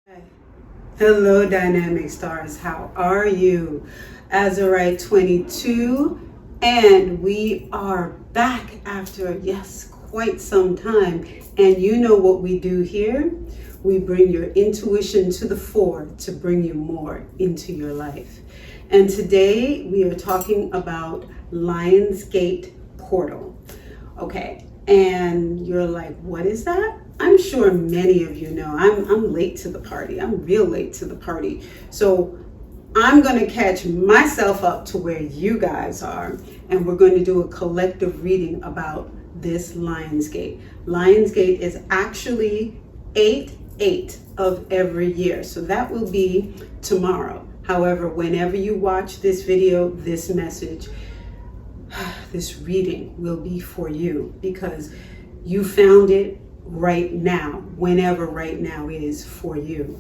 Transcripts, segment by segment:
Hi. Hello, dynamic stars. How are you? Azurite 22, and we are back after, yes, quite some time. And you know what we do here? We bring your intuition to the fore to bring you more into your life. And today we are talking about Lionsgate portal. Okay, and you're like, what is that? I'm sure many of you know. I'm late to the party. I'm real late to the party. So I'm going to catch myself up to where you guys are, and we're going to do a collective reading about this Lionsgate. Lionsgate is actually 8/8 of every year. So that will be tomorrow. However, whenever you watch this video, this message, this reading will be for you because you found it right now, whenever right now is for you.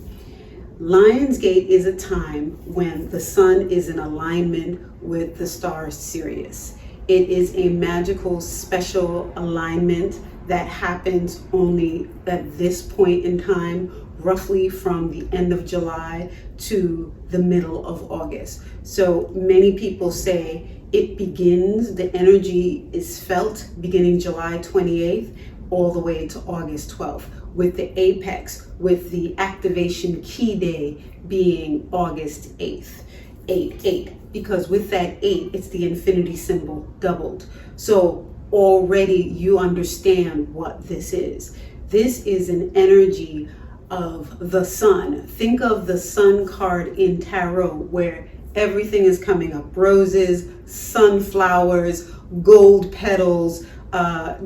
Lionsgate is a time when the sun is in alignment with the star Sirius. It is a magical, special alignment that happens only at this point in time, roughly from the end of July to the middle of August. So many people say it begins, the energy is felt beginning July 28th all the way to August 12th, with the apex, with the activation key day being August 8th, 8/8, because with that 8, it's the infinity symbol doubled. So already you understand what this is. This is an energy of the sun. Think of the sun card in tarot where everything is coming up: roses, sunflowers, gold petals,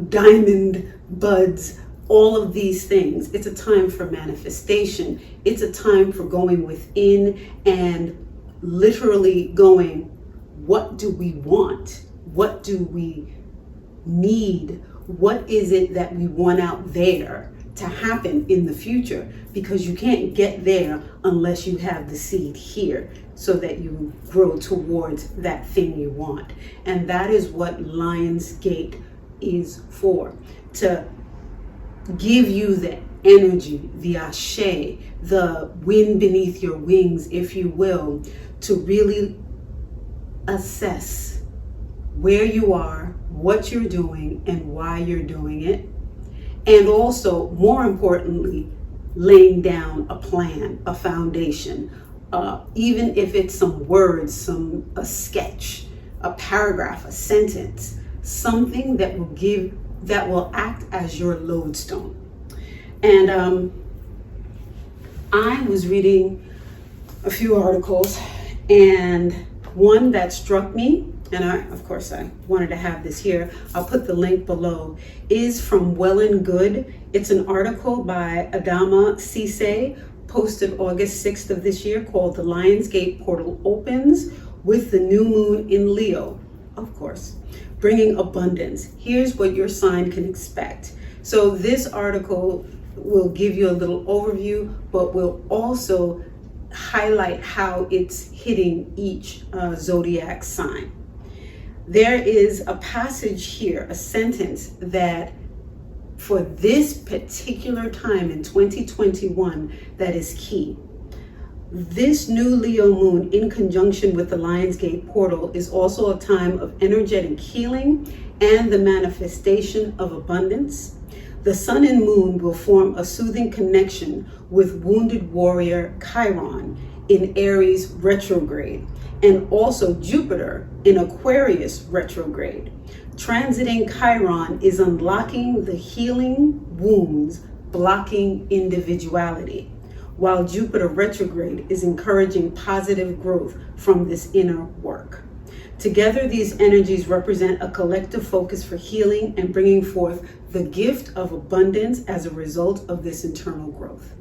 diamond buds, all of these things. It's a time for manifestation. It's a time for going within and literally going, what do we want? What do we need? What is it that we want out there to happen in the future? Because you can't get there unless you have the seed here so that you grow towards that thing you want. And that is what Lionsgate is for, to give you the energy, the ashe, the wind beneath your wings, if you will, to really assess where you are, what you're doing, and why you're doing it. And also, more importantly, laying down a plan, a foundation, even if it's some words, a sketch, a paragraph, a sentence, something that will act as your lodestone. And I was reading a few articles, and one that struck me, and I wanted to have this here. I'll put the link below, is from Well and Good. It's an article by Adama Cisse, posted August 6th of this year, called "The Lionsgate Portal Opens with the New Moon in Leo," of course, bringing abundance. Here's what your sign can expect. So this article will give you a little overview, but will also highlight how it's hitting each zodiac sign. There is a passage here, a sentence that for this particular time in 2021 that is key. This new Leo moon in conjunction with the Lionsgate portal is also a time of energetic healing and the manifestation of abundance. The sun and moon will form a soothing connection with wounded warrior Chiron in Aries retrograde, and also Jupiter in Aquarius retrograde. Transiting Chiron is unlocking the healing wounds blocking individuality, while Jupiter retrograde is encouraging positive growth from this inner work. Together, these energies represent a collective focus for healing and bringing forth the gift of abundance as a result of this internal growth.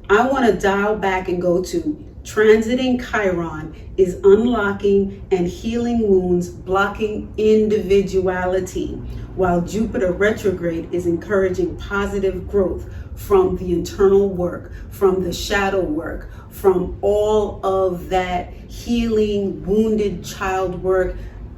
I want to dial back and go to transiting Chiron is unlocking and healing wounds, blocking individuality, while Jupiter retrograde is encouraging positive growth from the internal work, from the shadow work, from all of that healing, wounded child work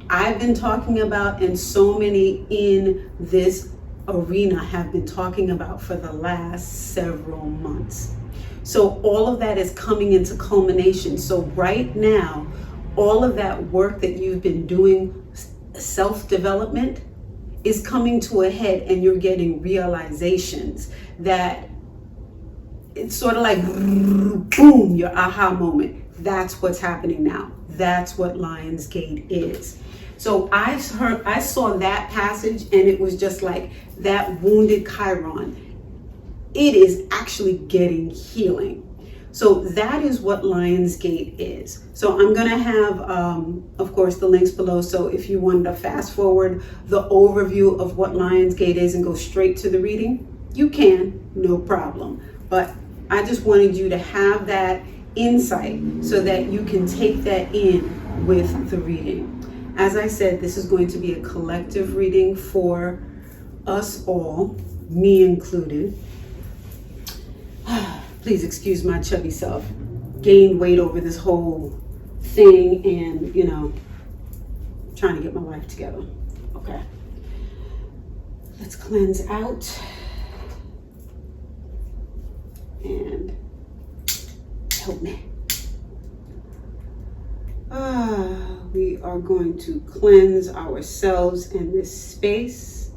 I've been talking about, and so many in this arena have been talking about for the last several months. So all of that is coming into culmination. So right now, all of that work that you've been doing, self-development, is coming to a head, and you're getting realizations that it's sort of like boom, your aha moment. That's what's happening now. That's what Lionsgate is. So I saw that passage, and it was just like that wounded Chiron. It is actually getting healing. So that is what Lionsgate is. So I'm gonna have, of course, the links below. So if you wanted to fast forward the overview of what Lionsgate is and go straight to the reading, you can, no problem. But I just wanted you to have that insight so that you can take that in with the reading. As I said, this is going to be a collective reading for us all, me included. Please excuse my chubby self. Gained weight over this whole thing, and trying to get my life together. Okay. Let's cleanse out. And help me. We are going to cleanse ourselves in this space.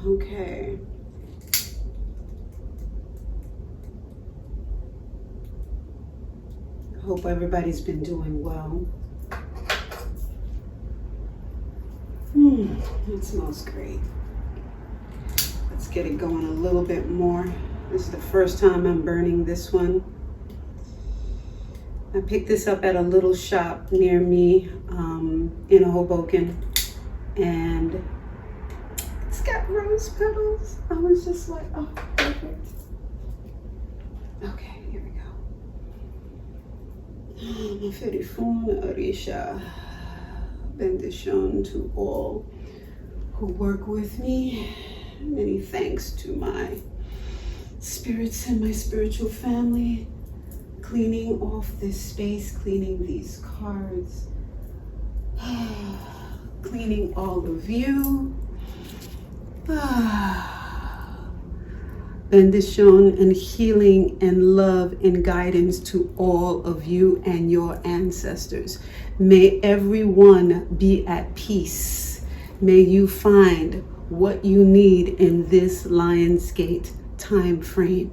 Okay. I hope everybody's been doing well. It smells great. Let's get it going a little bit more. This is the first time I'm burning this one. I picked this up at a little shop near me in Hoboken, and it's got rose petals. I was just like, oh, perfect. Okay, here we go. Maferifun Arisha. Bendition to all who work with me. Many thanks to my spirits and my spiritual family. Cleaning off this space, cleaning these cards, cleaning all of you. Bendition and healing and love and guidance to all of you and your ancestors. May everyone be at peace. May you find what you need in this Lionsgate time frame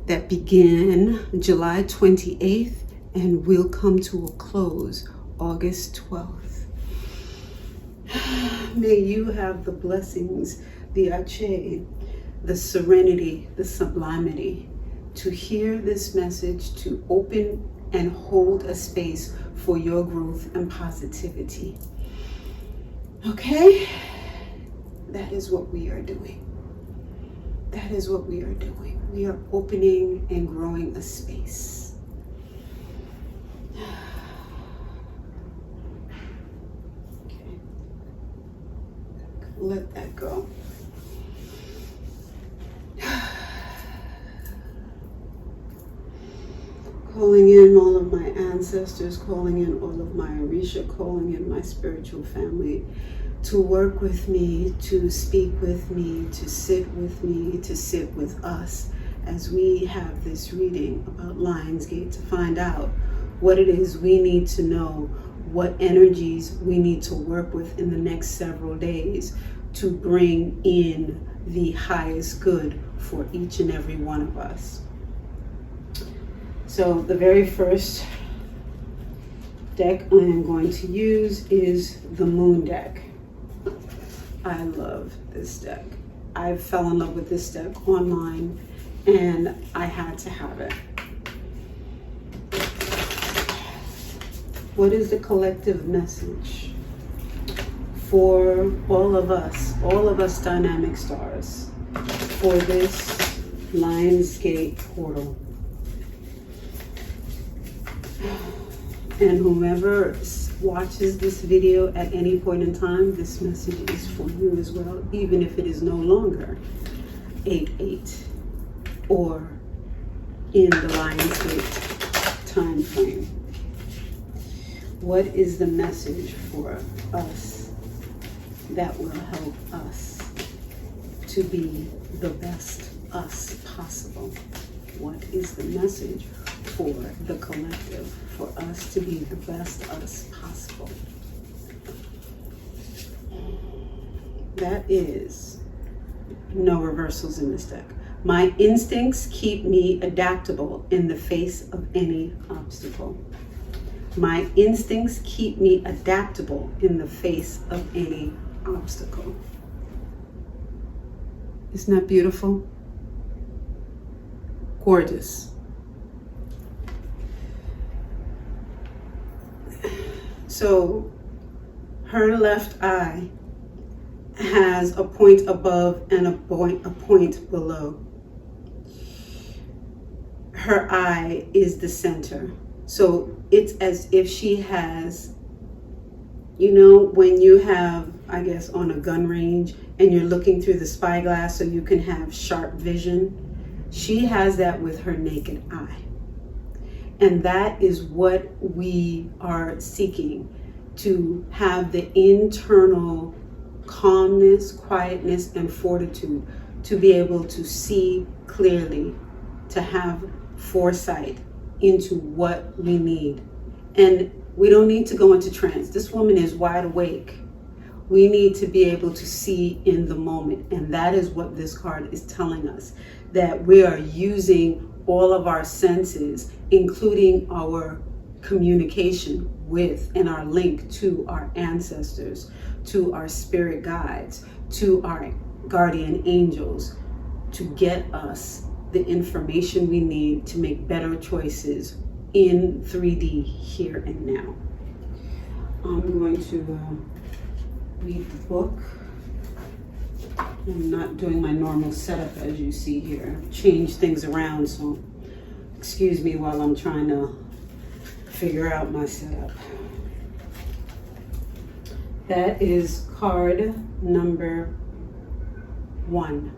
that began July 28th and will come to a close August 12th. May you have the blessings, the ache, the serenity, the sublimity to hear this message, to open and hold a space for your growth and positivity. Okay? That is what we are doing. That is what we are doing. We are opening and growing a space. Okay. Let that go. Calling in all of my ancestors, calling in all of my Orisha, calling in my spiritual family to work with me, to speak with me, to sit with us as we have this reading about Lionsgate, to find out what it is we need to know, what energies we need to work with in the next several days to bring in the highest good for each and every one of us. So the very first deck I am going to use is the Moon deck. I love this deck. I fell in love with this deck online, and I had to have it. What is the collective message for all of us dynamic stars, for this Lionsgate portal? And whomever watches this video at any point in time, this message is for you as well, even if it is no longer 8/8 or in the Lionsgate time frame. What is the message for us that will help us to be the best us possible? What is the message for the collective, for us to be the best us possible? That is no reversals in this deck. My instincts keep me adaptable in the face of any obstacle. My instincts keep me adaptable in the face of any obstacle. Isn't that beautiful? Gorgeous. So her left eye has a point above and a point below. Her eye is the center. So it's as if she has, you know, when you have, I guess, on a gun range and you're looking through the spyglass so you can have sharp vision. She has that with her naked eye. And that is what we are seeking, to have the internal calmness, quietness, and fortitude to be able to see clearly, to have foresight into what we need. And we don't need to go into trance. This woman is wide awake. We need to be able to see in the moment. And that is what this card is telling us, that we are using all of our senses, including our communication with and our link to our ancestors, to our spirit guides, to our guardian angels, to get us the information we need to make better choices in 3D here and now. I'm going to read the book. I'm not doing my normal setup as you see here. I've changed things around, so excuse me while I'm trying to figure out my setup. That is card number 1.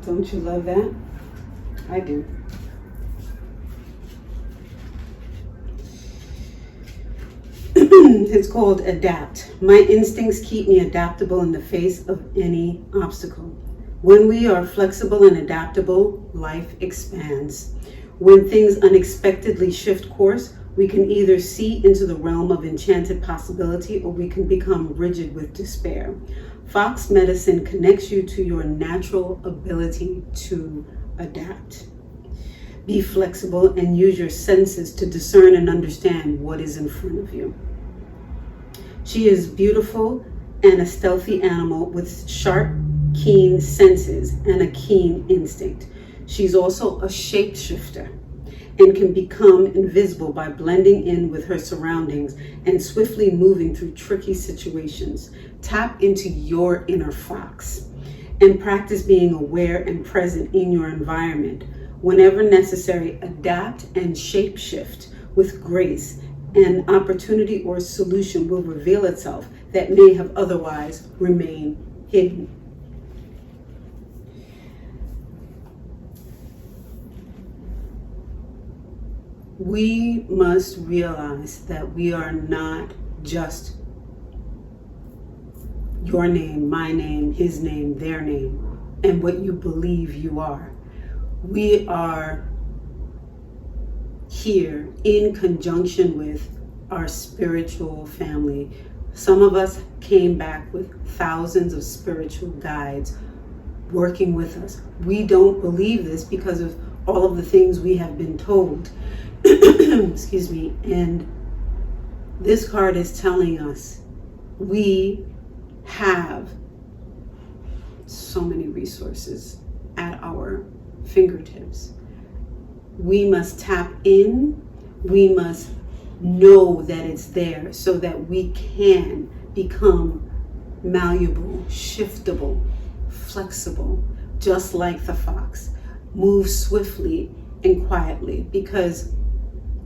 Don't you love that? I do. It's called Adapt. My instincts keep me adaptable in the face of any obstacle. When we are flexible and adaptable, life expands. When things unexpectedly shift course, we can either see into the realm of enchanted possibility or we can become rigid with despair. Fox medicine connects you to your natural ability to adapt. Be flexible and use your senses to discern and understand what is in front of you. She is beautiful and a stealthy animal with sharp, keen senses and a keen instinct. She's also a shapeshifter and can become invisible by blending in with her surroundings and swiftly moving through tricky situations. Tap into your inner fox and practice being aware and present in your environment. Whenever necessary, adapt and shapeshift with grace. An opportunity or solution will reveal itself that may have otherwise remained hidden. We must realize that we are not just your name, my name, his name, their name, and what you believe you are. We are here in conjunction with our spiritual family. Some of us came back with thousands of spiritual guides working with us. We don't believe this because of all of the things we have been told. Excuse me. And this card is telling us we have so many resources at our fingertips. We must tap in. We must know that it's there so that we can become malleable, shiftable, flexible, just like the fox. Move swiftly and quietly, because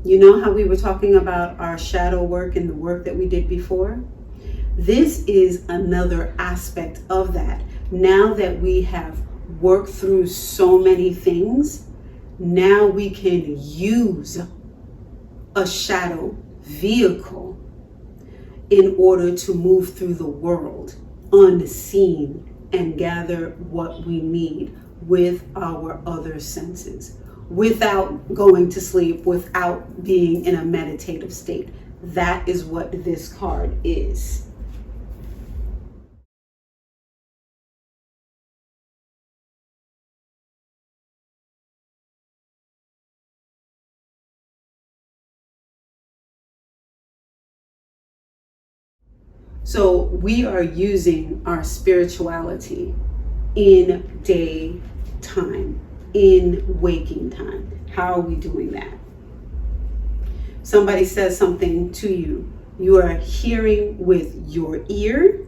you know how we were talking about our shadow work and the work that we did before? This is another aspect of that. Now that we have worked through so many things, now we can use a shadow vehicle in order to move through the world unseen and gather what we need with our other senses, without going to sleep, without being in a meditative state. That is what this card is. So we are using our spirituality in daytime, in waking time. How are we doing that? Somebody says something to you. You are hearing with your ear,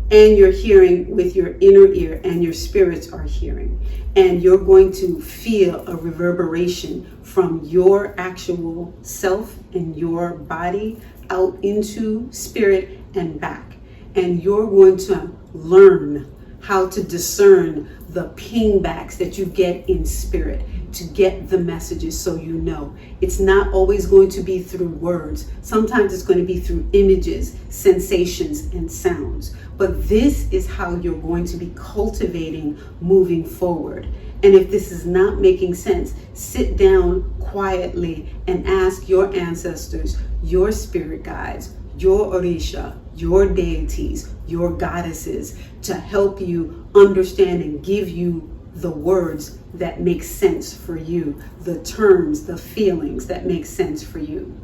and you're hearing with your inner ear, and your spirits are hearing. And you're going to feel a reverberation from your actual self and your body out into spirit and back. And you're going to learn how to discern the pingbacks that you get in spirit to get the messages, so you know. It's not always going to be through words. Sometimes it's going to be through images, sensations, and sounds. But this is how you're going to be cultivating moving forward. And if this is not making sense, sit down quietly and ask your ancestors, your spirit guides, your Orisha, your deities, your goddesses to help you understand and give you the words that make sense for you, the terms, the feelings that make sense for you.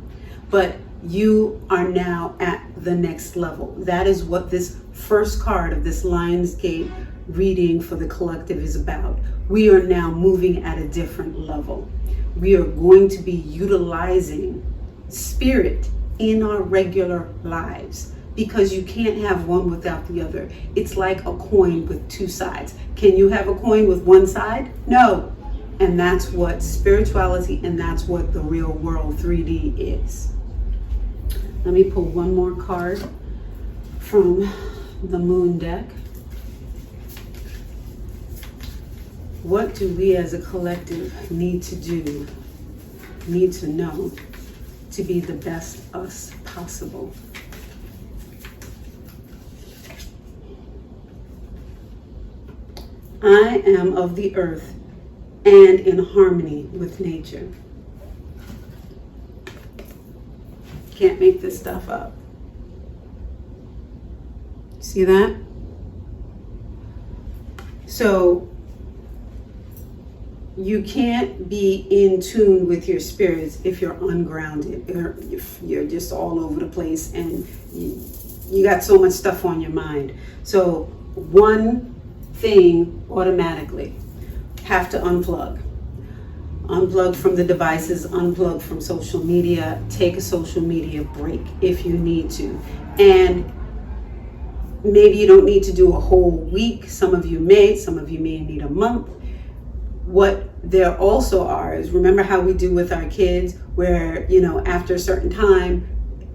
But you are now at the next level. That is what this first card of this Lionsgate reading for the collective is about. We are now moving at a different level. We are going to be utilizing spirit in our regular lives, because you can't have one without the other. It's like a coin with two sides. Can you have a coin with one side? No. And that's what spirituality, and that's what the real world 3D is. Let me pull one more card from the moon deck. What do we as a collective need to do, need to know to be the best us possible? I am of the earth and in harmony with nature. Can't make this stuff up. See that? So you can't be in tune with your spirits if you're ungrounded, or if you're just all over the place and you got so much stuff on your mind. So one thing automatically, have to unplug from the devices, unplug from social media, take a social media break if you need to. And maybe you don't need to do a whole week. Some of you may need a month. What there also are is, remember how we do with our kids, where, after a certain time,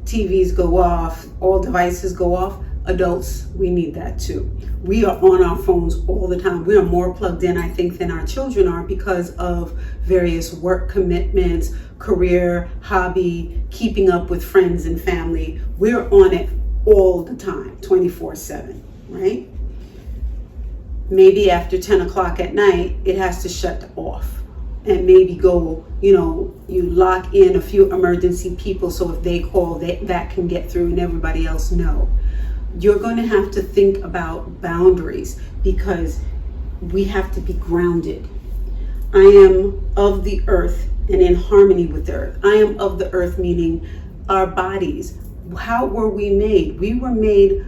TVs go off, all devices go off. Adults, we need that too. We are on our phones all the time. We are more plugged in, I think, than our children are, because of various work commitments, career, hobby, keeping up with friends and family. We're on it all the time, 24/7, right? Maybe after 10 o'clock at night, it has to shut off and maybe go, you lock in a few emergency people, so if they call, that can get through and everybody else know. You're going to have to think about boundaries, because we have to be grounded. I am of the earth and in harmony with the earth. I am of the earth, meaning our bodies. How were we made? We were made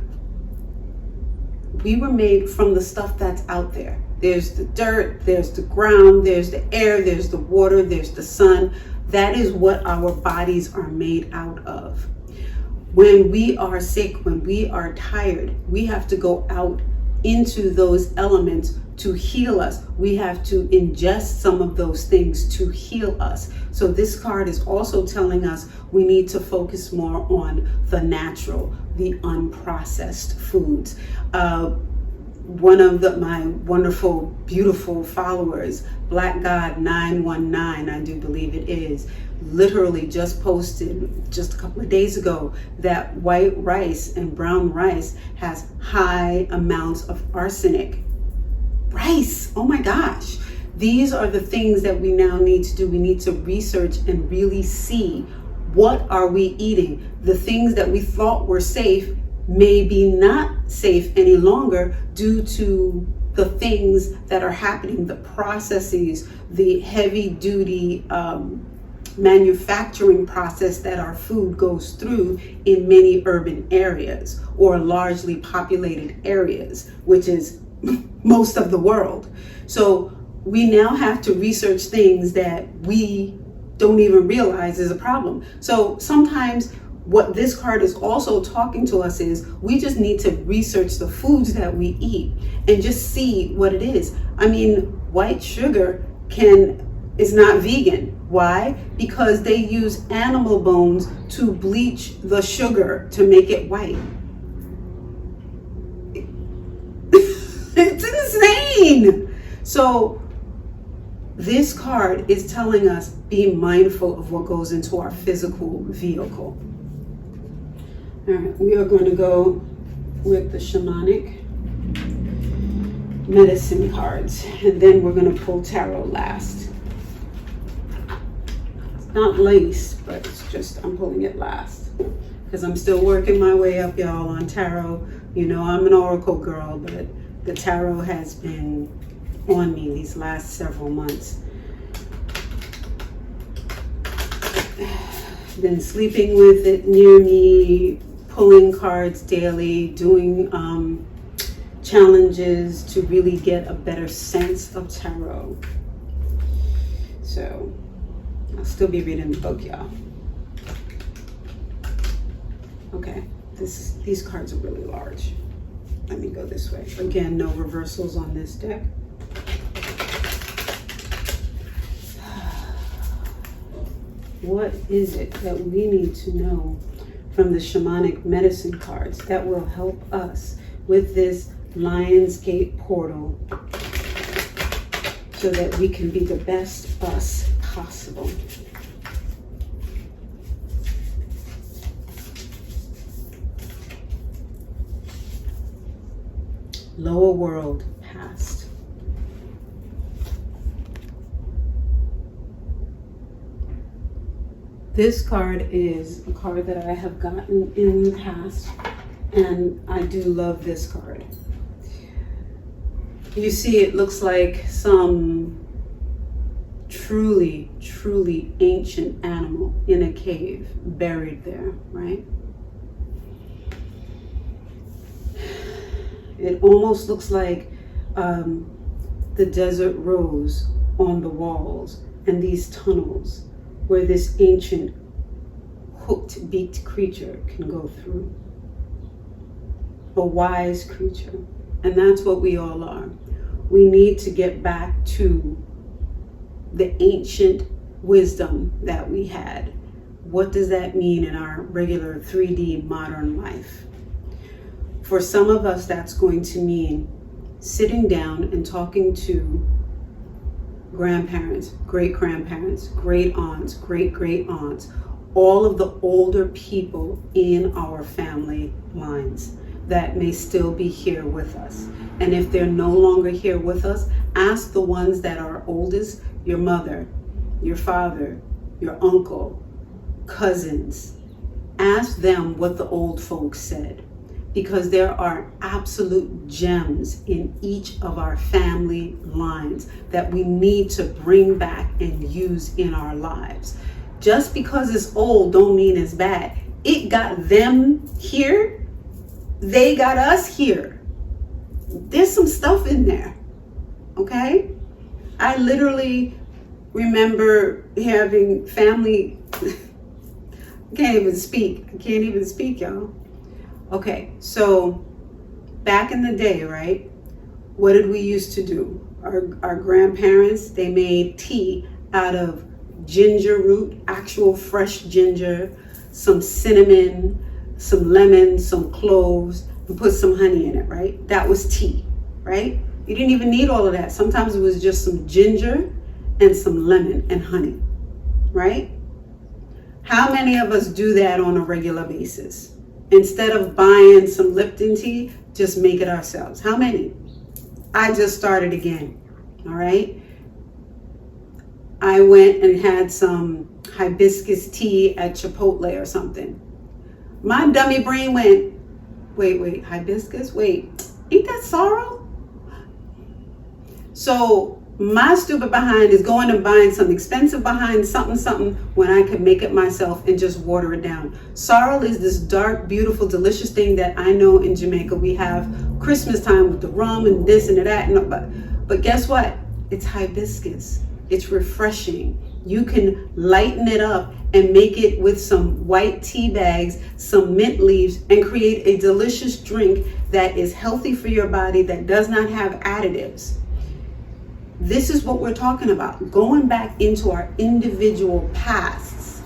from the stuff that's out there. There's the dirt, there's the ground, there's the air, there's the water, there's the sun. That is what our bodies are made out of. When we are sick, when we are tired, we have to go out into those elements to heal us. We have to ingest some of those things to heal us. So this card is also telling us we need to focus more on the natural, the unprocessed foods. one of my wonderful, beautiful followers, Black God 919, I do believe it is, literally just posted just a couple of days ago that white rice and brown rice has high amounts of arsenic. Rice, oh my gosh. These are the things that we now need to do. We need to research and really see, what are we eating? The things that we thought were safe may be not safe any longer due to the things that are happening, the processes, the heavy duty manufacturing process that our food goes through in many urban areas or largely populated areas, which is most of the world. So we now have to research things that we don't even realize is a problem. So sometimes what this card is also talking to us is, we just need to research the foods that we eat and just see what it is. I mean, white sugar is not vegan. Why? Because they use animal bones to bleach the sugar to make it white. It's insane. So this card is telling us, be mindful of what goes into our physical vehicle. All right, we are going to go with the shamanic medicine cards, and then we're going to pull tarot last. It's not laced, but it's just, I'm pulling it last because I'm still working my way up, y'all, on tarot. You know, I'm an oracle girl, but the tarot has been on me these last several months. Been sleeping with it near me, pulling cards daily, doing challenges to really get a better sense of tarot. So I'll still be reading the book, y'all. Okay, these cards are really large. Let me go this way. Again, no reversals on this deck. What is it that we need to know from the shamanic medicine cards that will help us with this Lionsgate portal so that we can be the best us possible? Lower world, past. This card is a card that I have gotten in the past, and I do love this card. You see, it looks like some truly, truly ancient animal in a cave, buried there, right? It almost looks like the desert rose on the walls and these tunnels where this ancient hooked beaked creature can go through. A wise creature. And that's what we all are. We need to get back to the ancient wisdom that we had. What does that mean in our regular 3D modern life? For some of us, that's going to mean sitting down and talking to grandparents, great-grandparents, great-aunts, great-great-aunts, all of the older people in our family lines that may still be here with us. And if they're no longer here with us, ask the ones that are oldest, your mother, your father, your uncle, cousins. Ask them what the old folks said, because there are absolute gems in each of our family lines that we need to bring back and use in our lives. Just because it's old don't mean it's bad. It got them here, they got us here. There's some stuff in there, okay? I literally remember having family, I can't even speak, y'all. Okay, so back in the day, right, what did we used to do? Our grandparents, they made tea out of ginger root, actual fresh ginger, some cinnamon, some lemon, some cloves, and put some honey in it, right? That was tea. right? You didn't even need all of that. Sometimes it was just some ginger and some lemon and honey, right? How many of us do that on a regular basis? Instead of buying some Lipton tea, just make it ourselves. How many? I just started again, all right? I went and had some hibiscus tea at Chipotle or something. My dummy brain went, wait, hibiscus? Wait, ain't that sorrel? So my stupid behind is going and buying some expensive behind something when I could make it myself and just water it down. Sorrel is this dark, beautiful, delicious thing that I know in Jamaica we have Christmas time with the rum and this and that. But guess what? It's hibiscus. It's refreshing. You can lighten it up and make it with some white tea bags, some mint leaves, and create a delicious drink that is healthy for your body, that does not have additives. This is what we're talking about, going back into our individual pasts,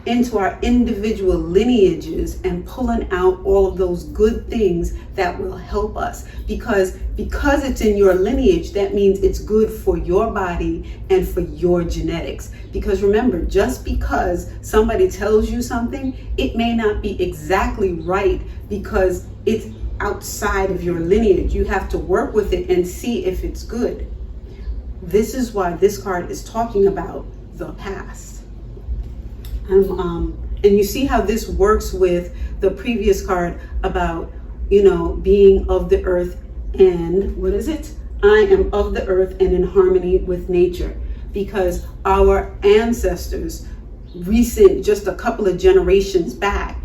into our individual lineages, and pulling out all of those good things that will help us. Because it's in your lineage, that means it's good for your body and for your genetics. Because remember, just because somebody tells you something, it may not be exactly right because it's outside of your lineage. You have to work with it and see if it's good. This is why this card is talking about the past. And you see how this works with the previous card about, being of the earth and, what is it? I am of the earth and in harmony with nature. Because our ancestors, just a couple of generations back,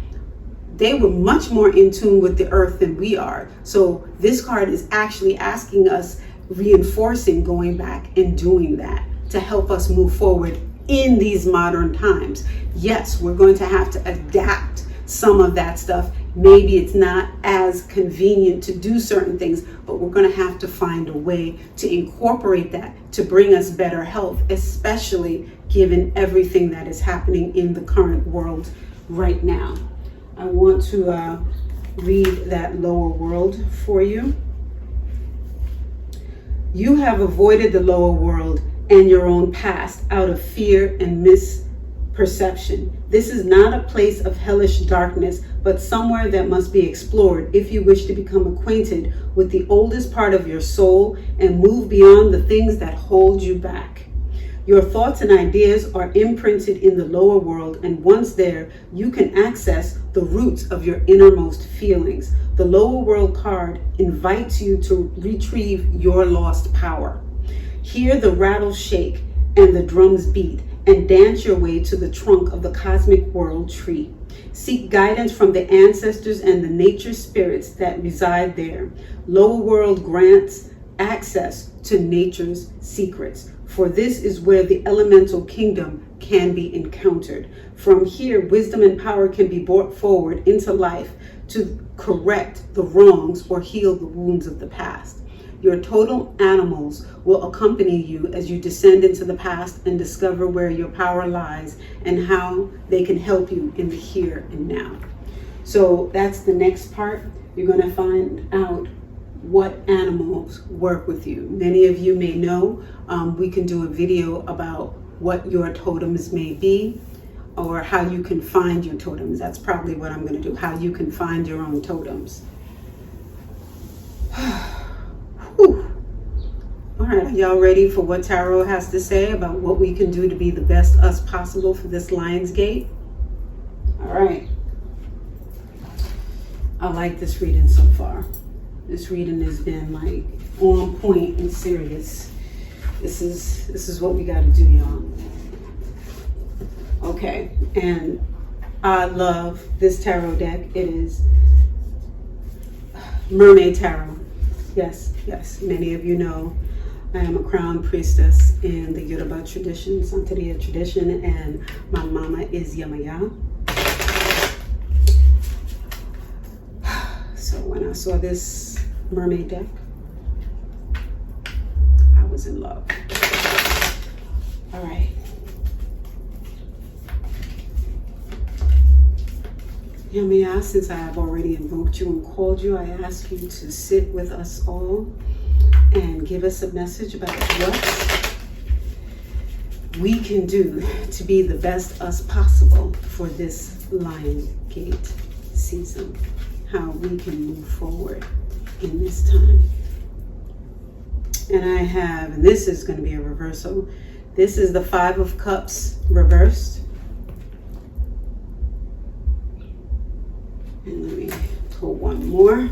they were much more in tune with the earth than we are. So this card is actually asking us, reinforcing going back and doing that to help us move forward in these modern times. Yes, we're going to have to adapt some of that stuff. Maybe it's not as convenient to do certain things, but we're going to have to find a way to incorporate that to bring us better health, especially given everything that is happening in the current world right now. I want to read that lower world for you. You have avoided the lower world and your own past out of fear and misperception. This is not a place of hellish darkness, but somewhere that must be explored if you wish to become acquainted with the oldest part of your soul and move beyond the things that hold you back. Your thoughts and ideas are imprinted in the lower world, and once there, you can access the roots of your innermost feelings. The lower world card invites you to retrieve your lost power. Hear the rattle shake and the drums beat, and dance your way to the trunk of the cosmic world tree. Seek guidance from the ancestors and the nature spirits that reside there. Lower world grants access to nature's secrets, for this is where the elemental kingdom can be encountered. From here, wisdom and power can be brought forward into life to correct the wrongs or heal the wounds of the past. Your totem animals will accompany you as you descend into the past and discover where your power lies and how they can help you in the here and now. So that's the next part. You're going to find out what animals work with you. Many of you may know, we can do a video about what your totems may be, or how you can find your totems. That's probably what I'm going to do, how you can find your own totems. All right, are y'all ready for what Tarot has to say about what we can do to be the best us possible for this Lionsgate? All right. I like this reading so far. This reading has been like on point and serious. This is what we got to do, y'all. Okay, and I love this tarot deck. It is Mermaid Tarot. Yes, many of you know I am a crown priestess in the Yoruba tradition, Santeria tradition, and my mama is Yamaya. So when I saw this mermaid deck, I was in love. All right. Yamaya, since I have already invoked you and called you, I ask you to sit with us all and give us a message about what we can do to be the best us possible for this Lionsgate season. How we can move forward in this time. And I have, and this is going to be a reversal. This is the Five of Cups reversed. And let me pull one more.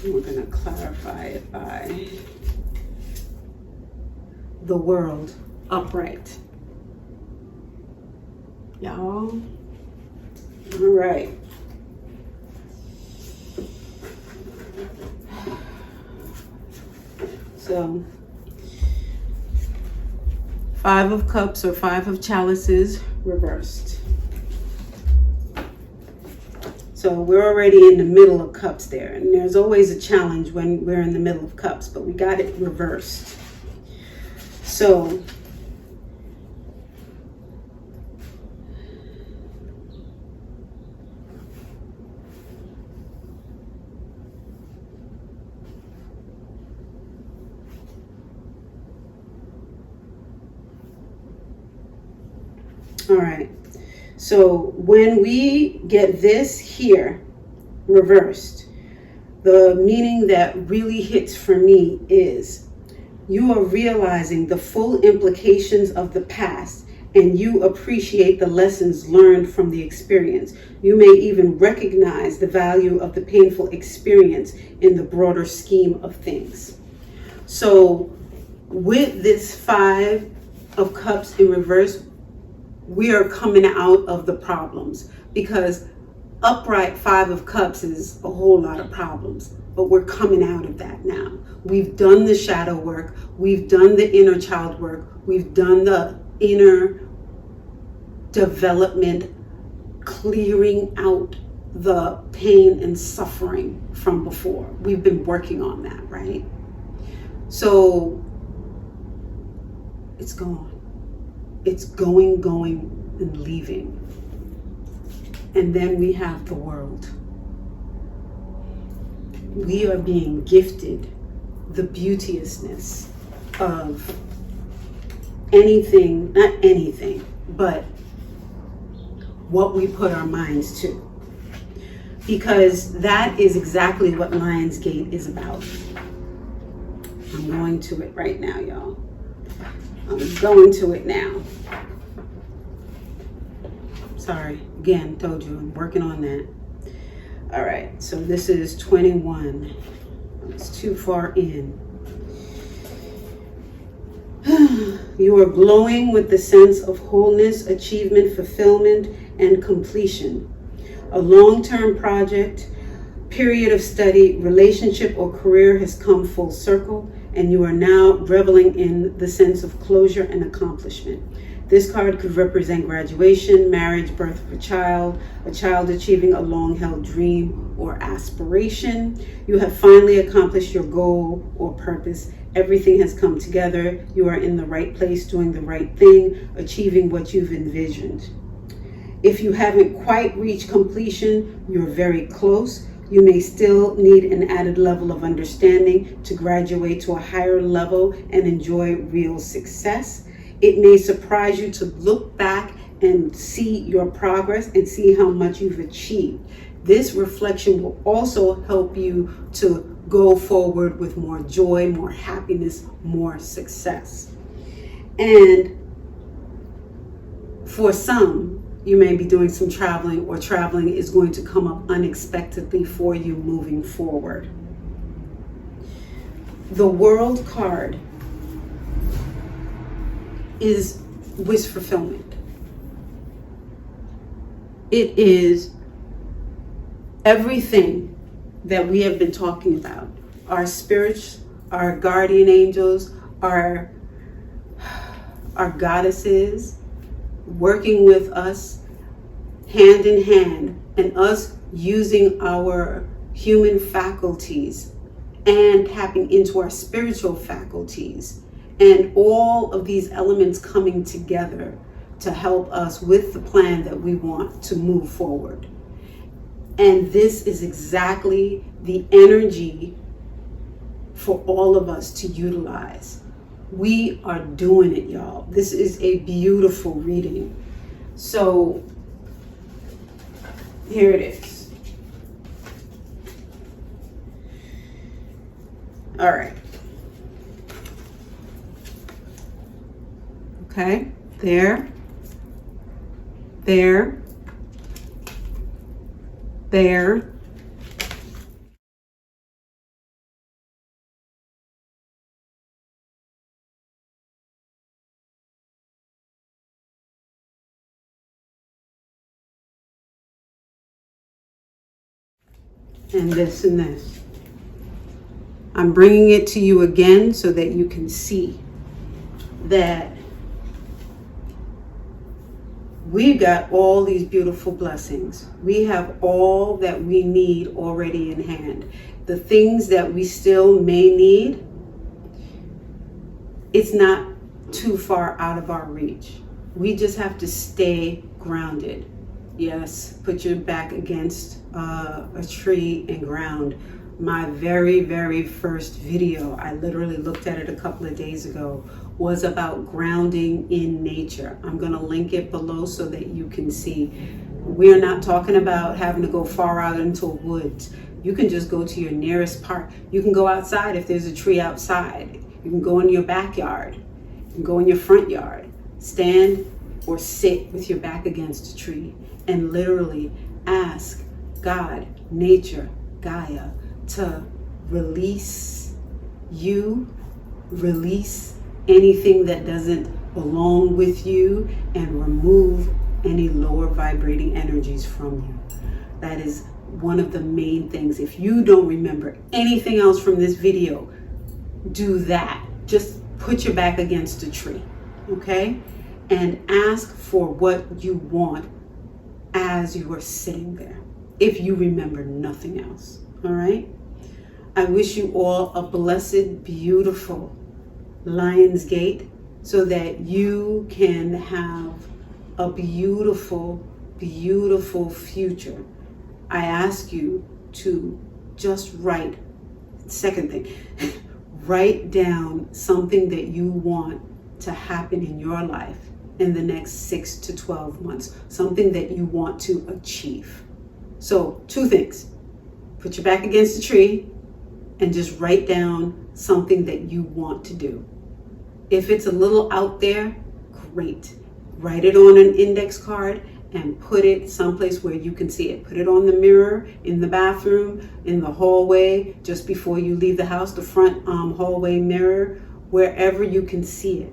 And we're going to clarify it by the world upright. Y'all. All right. So, Five of Cups or Five of Chalices reversed. So we're already in the middle of cups there. And there's always a challenge when we're in the middle of cups, but we got it reversed. So, all right, so when we get this here reversed, the meaning that really hits for me is you are realizing the full implications of the past and you appreciate the lessons learned from the experience. You may even recognize the value of the painful experience in the broader scheme of things. So with this Five of Cups in reverse, we are coming out of the problems, because upright Five of Cups is a whole lot of problems, but we're coming out of that now. We've done the shadow work. We've done the inner child work. We've done the inner development, clearing out the pain and suffering from before. We've been working on that, right? So it's gone. It's going, and leaving. And then we have the world. We are being gifted the beauteousness of anything, not anything, but what we put our minds to. Because that is exactly what Lionsgate is about. I'm going to it right now, y'all. I'm going to it now. Sorry, again, told you, I'm working on that. All right, so this is 21. It's too far in. You are glowing with the sense of wholeness, achievement, fulfillment, and completion. A long-term project, period of study, relationship, or career has come full circle, and you are now reveling in the sense of closure and accomplishment. This card could represent graduation, marriage, birth of a child achieving a long-held dream or aspiration. You have finally accomplished your goal or purpose. Everything has come together. You are in the right place, doing the right thing, achieving what you've envisioned. If you haven't quite reached completion, you're very close. You may still need an added level of understanding to graduate to a higher level and enjoy real success. It may surprise you to look back and see your progress and see how much you've achieved. This reflection will also help you to go forward with more joy, more happiness, more success. And for some, you may be doing some traveling, or traveling is going to come up unexpectedly for you moving forward. The World card is wish fulfillment. It is everything that we have been talking about. Our spirits, our guardian angels, our goddesses working with us hand in hand, and us using our human faculties and tapping into our spiritual faculties, and all of these elements coming together to help us with the plan that we want to move forward. And this is exactly the energy for all of us to utilize. We are doing it, y'all. This is a beautiful reading. So here it is. All right. Okay, there, there, there. And this and this. I'm bringing it to you again so that you can see that we've got all these beautiful blessings. We have all that we need already in hand. The things that we still may need, it's not too far out of our reach. We just have to stay grounded. Yes, put your back against a tree and ground. My very first video, I literally looked at it a couple of days ago, was about grounding in nature. I'm going to link it below so that you can see. We're not talking about having to go far out into woods. You can just go to your nearest park. You can go outside if there's a tree outside. You can go in your backyard. You can go in your front yard. Stand or sit with your back against a tree and literally ask God, nature, Gaia, to release you, release anything that doesn't belong with you, and remove any lower vibrating energies from you. That is one of the main things. If you don't remember anything else from this video, do that. Just put your back against a tree, okay? And ask for what you want as you are sitting there, if you remember nothing else, all right? I wish you all a blessed, beautiful Lionsgate so that you can have a beautiful, beautiful future. I ask you to just write, second thing, write down something that you want to happen in your life in the next 6 to 12 months, something that you want to achieve. So 2 things, put your back against the tree and just write down something that you want to do. If it's a little out there, great. Write it on an index card and put it someplace where you can see it. Put it on the mirror, in the bathroom, in the hallway, just before you leave the house, the front hallway mirror, wherever you can see it,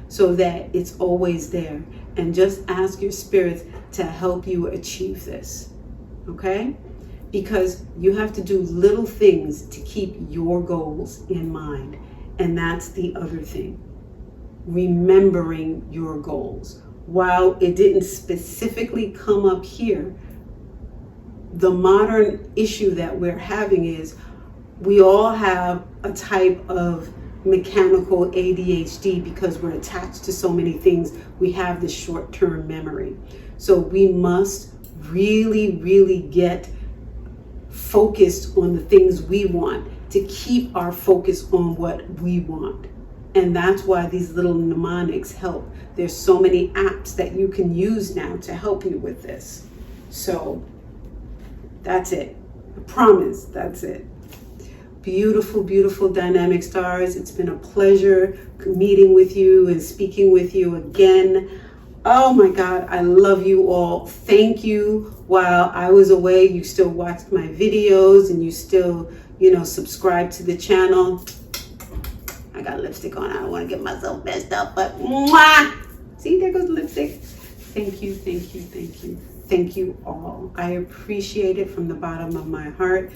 so that it's always there. And just ask your spirits to help you achieve this, okay? Because you have to do little things to keep your goals in mind. And that's the other thing. Remembering your goals. While it didn't specifically come up here, the modern issue that we're having is we all have a type of mechanical ADHD because we're attached to so many things. We have this short-term memory. So we must really get focused on the things we want, to keep our focus on what we want. And that's why these little mnemonics help. There's so many apps that you can use now to help you with this. So that's it. I promise, that's it. Beautiful, beautiful dynamic stars. It's been a pleasure meeting with you and speaking with you again. Oh my God, I love you all. Thank you. While I was away, you still watched my videos and you still, subscribe to the channel. I got lipstick on. I don't want to get myself messed up, but mwah! See, there goes the lipstick. Thank you, thank you, thank you. Thank you all. I appreciate it from the bottom of my heart.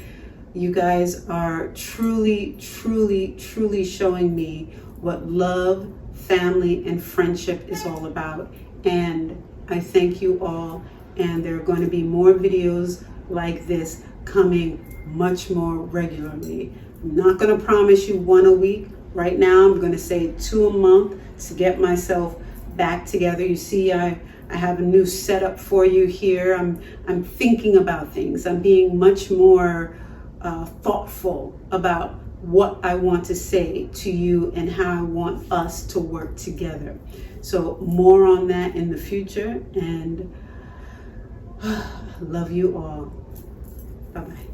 You guys are truly showing me what love, family, and friendship is all about. And I thank you all. And there are going to be more videos like this coming much more regularly. I'm not going to promise you 1 a week. Right now, I'm going to say 2 a month to get myself back together. You see, I I have a new setup for you here. I'm thinking about things. I'm being much more thoughtful about what I want to say to you and how I want us to work together. So more on that in the future, and I love you all. Bye-bye.